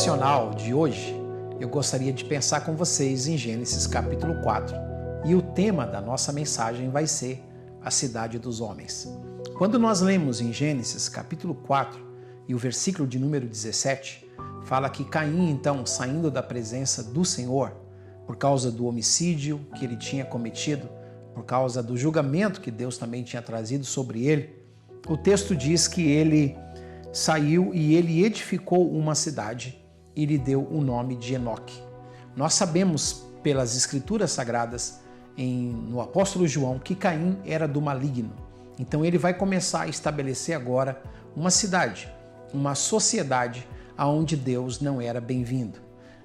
devocional de hoje, eu gostaria de pensar com vocês em Gênesis capítulo 4. E o tema da nossa mensagem vai ser a cidade dos homens. Quando nós lemos em Gênesis capítulo 4 e o versículo de número 17, fala que Caim, então, saindo da presença do Senhor, por causa do homicídio que ele tinha cometido, por causa do julgamento que Deus também tinha trazido sobre ele, o texto diz que ele saiu e ele edificou uma cidade e lhe deu o nome de Enoque. Nós sabemos pelas escrituras sagradas no apóstolo João que Caim era do maligno. Então ele vai começar a estabelecer agora uma cidade, uma sociedade onde Deus não era bem-vindo.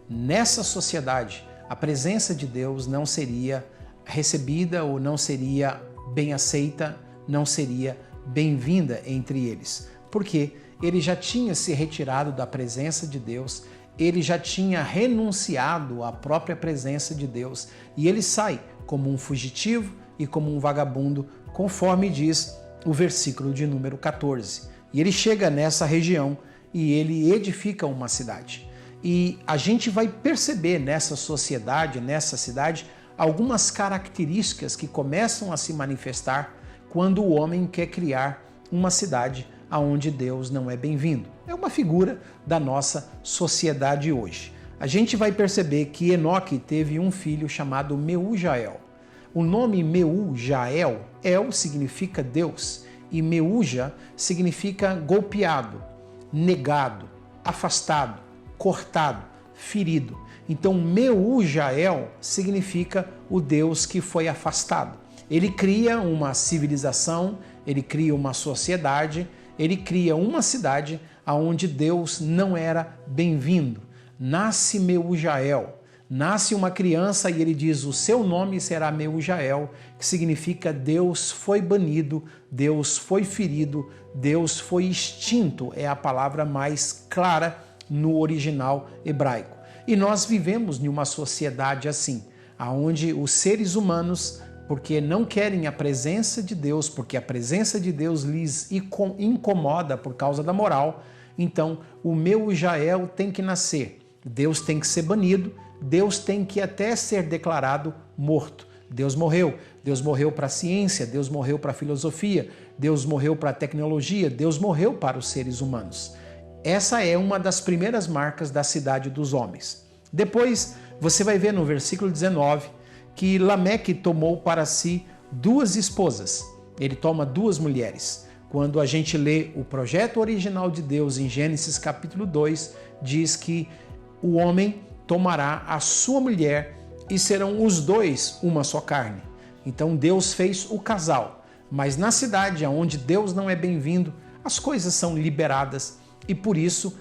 Nessa sociedade, a presença de Deus não seria recebida ou não seria bem aceita, não seria bem-vinda entre eles. Porque ele já tinha se retirado da presença de Deus, ele já tinha renunciado à própria presença de Deus e ele sai como um fugitivo e como um vagabundo, conforme diz o versículo de número 14. E ele chega nessa região e ele edifica uma cidade. E a gente vai perceber nessa sociedade, nessa cidade, algumas características que começam a se manifestar quando o homem quer criar uma cidade onde Deus não é bem-vindo. É uma figura da nossa sociedade hoje. A gente vai perceber que Enoque teve um filho chamado Meujael. O nome Meujael, El significa Deus, e Meuja significa golpeado, negado, afastado, cortado, ferido. Então Meujael significa o Deus que foi afastado. Ele cria uma civilização, ele cria uma sociedade, ele cria uma cidade onde Deus não era bem-vindo. Nasce Meujael, nasce uma criança e ele diz: o seu nome será Meujael, que significa Deus foi banido, Deus foi ferido, Deus foi extinto, é a palavra mais clara no original hebraico. E nós vivemos em uma sociedade assim, onde os seres humanos, porque não querem a presença de Deus, porque a presença de Deus lhes incomoda por causa da moral, então o Meujael tem que nascer, Deus tem que ser banido, Deus tem que até ser declarado morto. Deus morreu para a ciência, Deus morreu para a filosofia, Deus morreu para a tecnologia, Deus morreu para os seres humanos. Essa é uma das primeiras marcas da cidade dos homens. Depois você vai ver no versículo 19 que Lameque tomou para si duas esposas. Ele toma duas mulheres. Quando a gente lê o projeto original de Deus em Gênesis capítulo 2, diz que o homem tomará a sua mulher e serão os dois uma só carne. Então Deus fez o casal. Mas na cidade onde Deus não é bem-vindo, as coisas são liberadas e por isso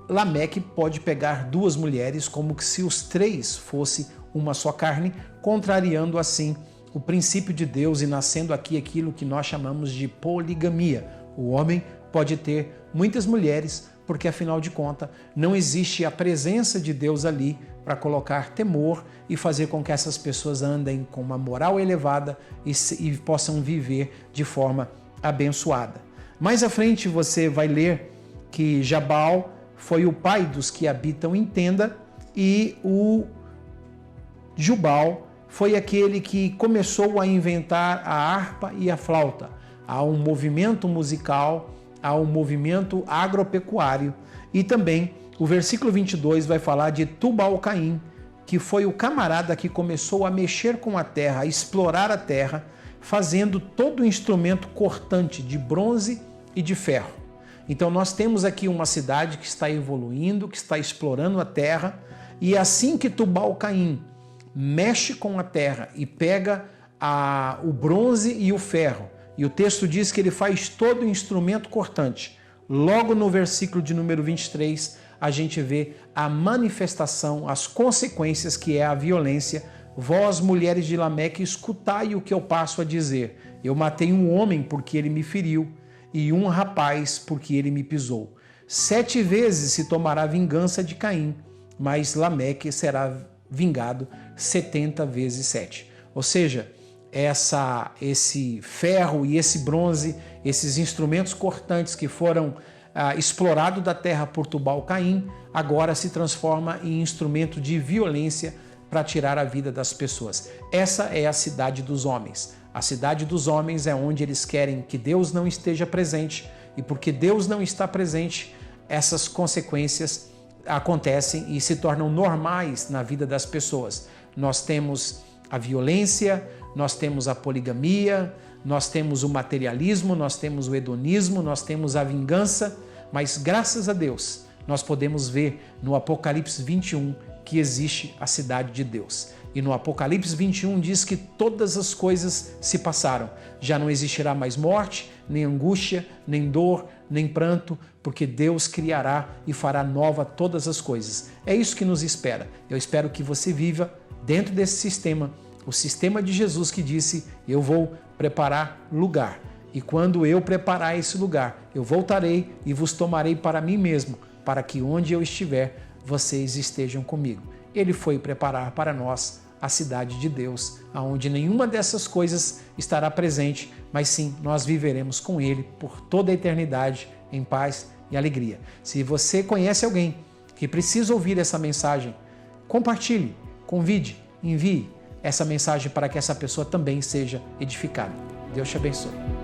Lameque pode pegar duas mulheres como se os três fossem uma só carne, contrariando assim o princípio de Deus e nascendo aqui aquilo que nós chamamos de poligamia. O homem pode ter muitas mulheres porque, afinal de contas, não existe a presença de Deus ali para colocar temor e fazer com que essas pessoas andem com uma moral elevada e possam viver de forma abençoada. Mais à frente você vai ler que Jabal foi o pai dos que habitam em tenda e o Jubal foi aquele que começou a inventar a harpa e a flauta. Há um movimento musical, há um movimento agropecuário e também o versículo 22 vai falar de Tubal-Caim, que foi o camarada que começou a mexer com a terra, a explorar a terra, fazendo todo o instrumento cortante de bronze e de ferro. Então nós temos aqui uma cidade que está evoluindo, que está explorando a terra e assim que Tubal-Caim mexe com a terra e pega o bronze e o ferro, e o texto diz que ele faz todo o instrumento cortante. Logo no versículo de número 23, a gente vê a manifestação, as consequências que é a violência. Vós, mulheres de Lameque, escutai o que eu passo a dizer. Eu matei um homem porque ele me feriu, e um rapaz porque ele me pisou. 7 vezes se tomará vingança de Caim, mas Lameque será vingado 70 vezes 7. Ou seja, esse ferro e esse bronze, esses instrumentos cortantes que foram explorado da terra por Tubal-Caim, agora se transforma em instrumento de violência para tirar a vida das pessoas. Essa é a cidade dos homens. A cidade dos homens é onde eles querem que Deus não esteja presente, e porque Deus não está presente, essas consequências acontecem e se tornam normais na vida das pessoas. Nós temos a violência, nós temos a poligamia, nós temos o materialismo, nós temos o hedonismo, nós temos a vingança, mas graças a Deus nós podemos ver no Apocalipse 21 que existe a cidade de Deus. E no Apocalipse 21 diz que todas as coisas se passaram. Já não existirá mais morte, nem angústia, nem dor, nem pranto, porque Deus criará e fará nova todas as coisas. É isso que nos espera. Eu espero que você viva dentro desse sistema, o sistema de Jesus que disse: eu vou preparar lugar. E quando eu preparar esse lugar, eu voltarei e vos tomarei para mim mesmo, para que onde eu estiver, vocês estejam comigo. Ele foi preparar para nós a cidade de Deus, onde nenhuma dessas coisas estará presente, mas sim, nós viveremos com Ele por toda a eternidade, em paz e alegria. Se você conhece alguém que precisa ouvir essa mensagem, compartilhe, convide, envie essa mensagem para que essa pessoa também seja edificada. Deus te abençoe.